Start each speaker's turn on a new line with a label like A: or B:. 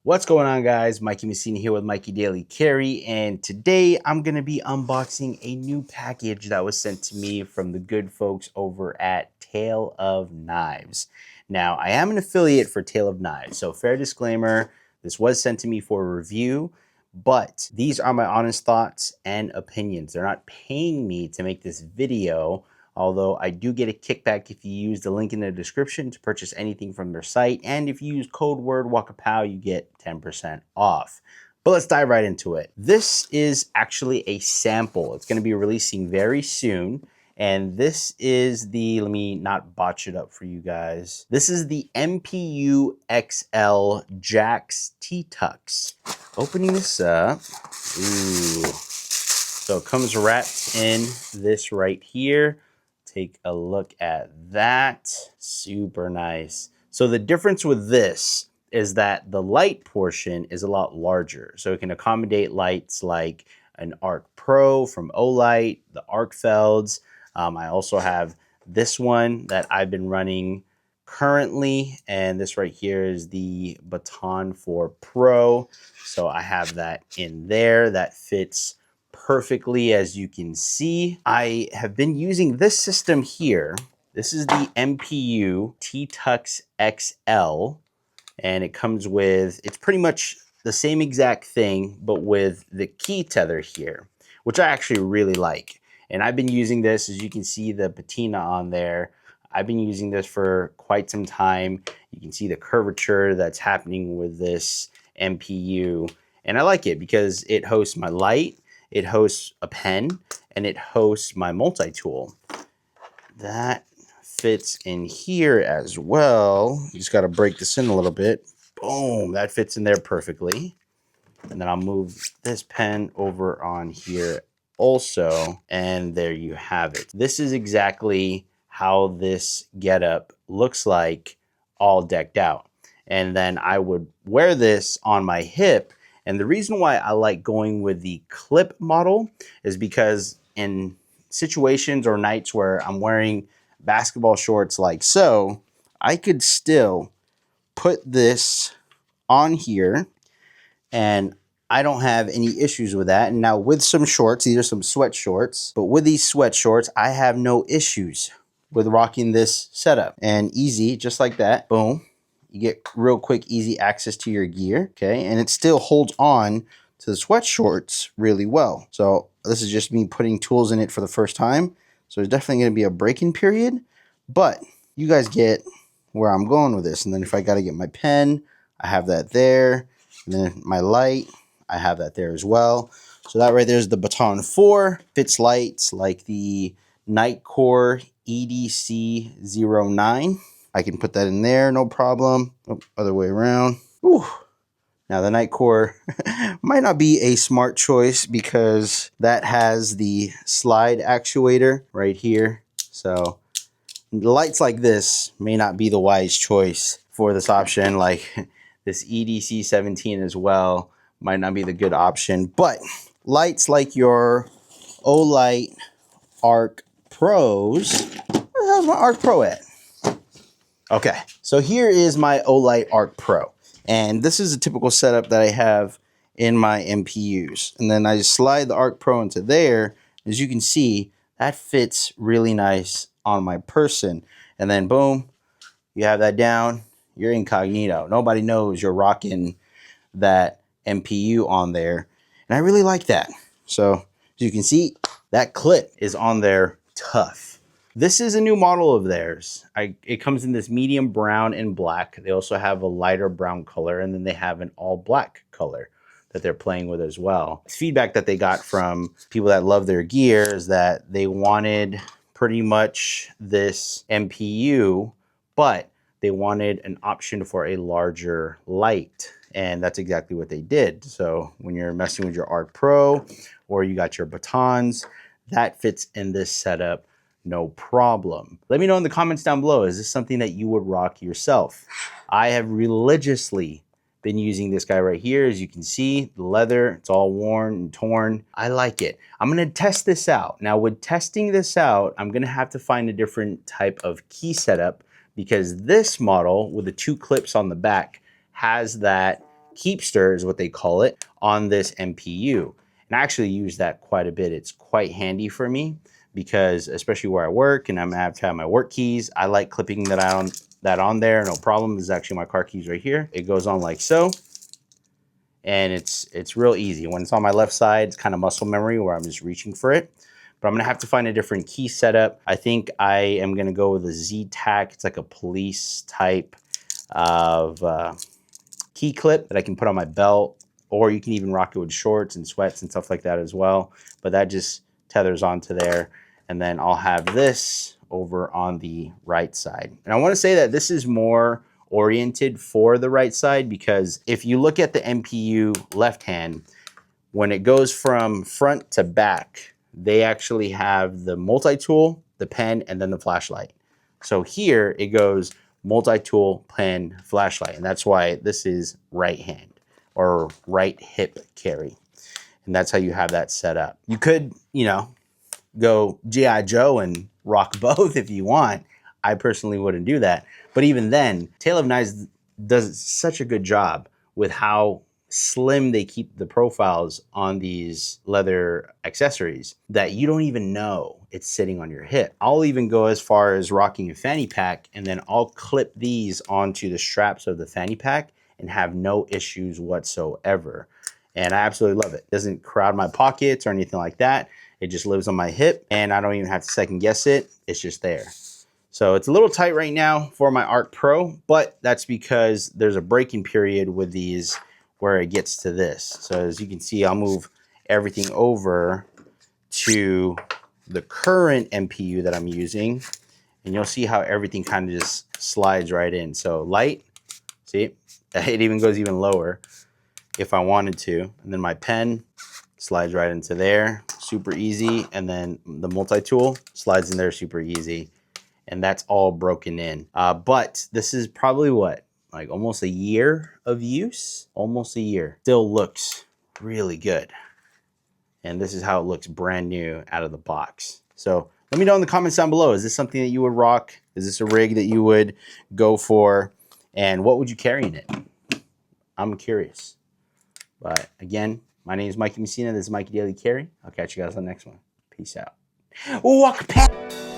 A: What's going on, guys? Mikey Messina here with Mikey Daily Carry, and today I'm going to be unboxing a new package that was sent to me from the good folks over at Tale of Knives. Now, I am an affiliate for Tale of Knives, so fair disclaimer, this was sent to me for a review, but these are my honest thoughts and opinions. They're not paying me to make this video, although I do get a kickback if you use the link in the description to purchase anything from their site. And if you use code word WAKAPOW, you get 10% off. But let's dive right into it. This is actually a sample. It's going to be releasing very soon. And this is the, let me not botch it up for you guys. This is the MPU XL Jax T-Tux. Opening this up. Ooh. So it comes wrapped in this right here. Take a look at that. Super nice. So the difference with this is that the light portion is a lot larger. So it can accommodate lights like an Arc Pro from Olight, the Arc Felds. I also have this one that I've been running currently, and this right here is the Baton 4 Pro. So I have that in there. That fits perfectly, as you can see. I have been using this system here. This is the MPU T-Tux XL, and it comes with, it's pretty much the same exact thing, but with the key tether here, which I actually really like. And I've been using this, as you can see the patina on there. I've been using this for quite some time. You can see the curvature that's happening with this MPU. And I like it because it hosts my light, it hosts a pen, and it hosts my multi-tool. That fits in here as well. You just got to break this in a little bit. Boom, that fits in there perfectly. And then I'll move this pen over on here also, and there you have it. This is exactly how this getup looks like, all decked out. And then I would wear this on my hip. And the reason why I like going with the clip model is because in situations or nights where I'm wearing basketball shorts like so, I could still put this on here and I don't have any issues with that. And now with some shorts, these are some sweat shorts, but with these sweat shorts, I have no issues with rocking this setup. And easy, just like that, boom. You get real quick, easy access to your gear, okay? And it still holds on to the sweat shorts really well. So this is just me putting tools in it for the first time. So there's definitely gonna be a break-in period, but you guys get where I'm going with this. And then if I gotta get my pen, I have that there. And then my light, I have that there as well. So that right there is the Baton 4. Fits lights like the Nightcore EDC09. I can put that in there, no problem. Oh, other way around. Whew. Now the Nightcore might not be a smart choice because that has the slide actuator right here. So lights like this may not be the wise choice for this option. Like this EDC17 as well might not be the good option. But lights like your Olight Arc Pros. Where the hell's my Arc Pro at? Okay, so here is my Olight Arc Pro. And this is a typical setup that I have in my MPUs. And then I just slide the Arc Pro into there. As you can see, that fits really nice on my person. And then boom, you have that down, you're incognito. Nobody knows you're rocking that MPU on there. And I really like that. So as you can see, that clip is on there tough. This is a new model of theirs. It comes in this medium brown and black. They also have a lighter brown color, and then they have an all black color that they're playing with as well. Feedback that they got from people that love their gear is that they wanted pretty much this MPU, but they wanted an option for a larger light. And that's exactly what they did. So when you're messing with your Arc Pro or you got your batons, that fits in this setup no problem. Let me know in the comments down below, is this something that you would rock yourself? I have religiously been using this guy right here. As you can see, the leather, it's all worn and torn. I like it. I'm gonna test this out. Now with testing this out, I'm gonna have to find a different type of key setup because this model with the 2 clips on the back has that keepster is what they call it on this MPU. And I actually use that quite a bit. It's quite handy for me because especially where I work and I'm gonna have to have my work keys, I like clipping that on there, no problem. This is actually my car keys right here. It goes on like so. And it's real easy. When it's on my left side, it's kind of muscle memory where I'm just reaching for it. But I'm gonna have to find a different key setup. I think I am gonna go with a Z-Tac. It's like a police type of key clip that I can put on my belt, or you can even rock it with shorts and sweats and stuff like that as well. But that just tethers onto there. And then I'll have this over on the right side. And I wanna say that this is more oriented for the right side because if you look at the MPU left hand, when it goes from front to back, they actually have the multi-tool, the pen, and then the flashlight. So here it goes multi-tool, pen, flashlight, and that's why this is right hand or right hip carry. And that's how you have that set up. You could, go G.I. Joe and rock both if you want. I personally wouldn't do that. But even then, Tale of Knives does such a good job with how slim they keep the profiles on these leather accessories that you don't even know it's sitting on your hip. I'll even go as far as rocking a fanny pack, and then I'll clip these onto the straps of the fanny pack and have no issues whatsoever. And I absolutely love it. It doesn't crowd my pockets or anything like that. It just lives on my hip and I don't even have to second guess it. It's just there. So it's a little tight right now for my Arc Pro, but that's because there's a breaking period with these where it gets to this. So as you can see, I'll move everything over to the current MPU that I'm using, and you'll see how everything kind of just slides right in. So light, see, it even goes even lower if I wanted to. And then my pen slides right into there, super easy. And then the multi-tool slides in there super easy. And that's all broken in. But this is probably what, like almost a year of use? Almost a year. Still looks really good. And this is how it looks brand new out of the box. So let me know in the comments down below. Is this something that you would rock? Is this a rig that you would go for? And what would you carry in it? I'm curious. But again, my name is Mikey Messina. This is Mikey Daily Carry. I'll catch you guys on the next one. Peace out. Walk past.